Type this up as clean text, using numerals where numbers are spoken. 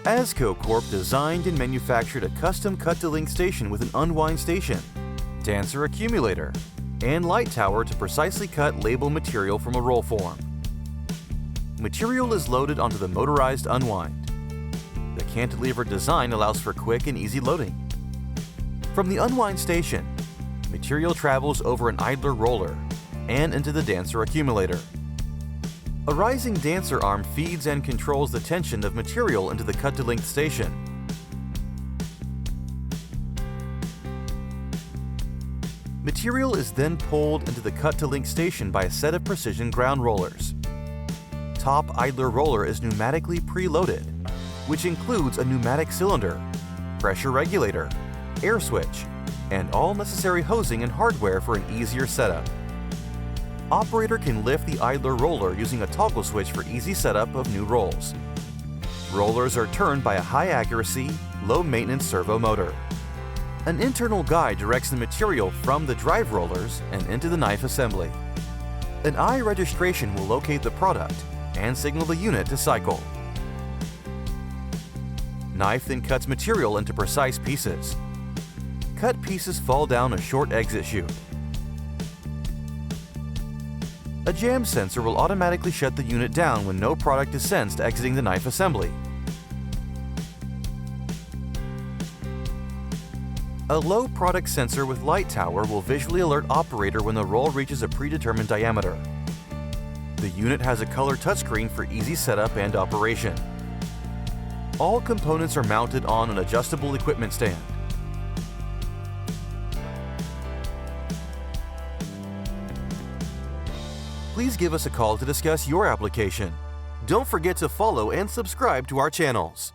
AZCO Corp designed and manufactured a custom cut-to-length station with an unwind station, dancer accumulator, and light tower to precisely cut label material from a roll form. Material is loaded onto the motorized unwind. The cantilevered design allows for quick and easy loading. From the unwind station, material travels over an idler roller and into the dancer accumulator. A rising dancer arm feeds and controls the tension of material into the cut-to-length station. Material is then pulled into the cut-to-length station by a set of precision ground rollers. Top idler roller is pneumatically preloaded, which includes a pneumatic cylinder, pressure regulator, air switch, and all necessary hosing and hardware for an easier setup. Operator can lift the idler roller using a toggle switch for easy setup of new rolls. Rollers are turned by a high-accuracy, low-maintenance servo motor. An internal guide directs the material from the drive rollers and into the knife assembly. An eye registration will locate the product and signal the unit to cycle. Knife then cuts material into precise pieces. Cut pieces fall down a short exit chute. A jam sensor will automatically shut the unit down when no product is sensed exiting the knife assembly. A low product sensor with light tower will visually alert operator when the roll reaches a predetermined diameter. The unit has a color touchscreen for easy setup and operation. All components are mounted on an adjustable equipment stand. Please give us a call to discuss your application. Don't forget to follow and subscribe to our channels.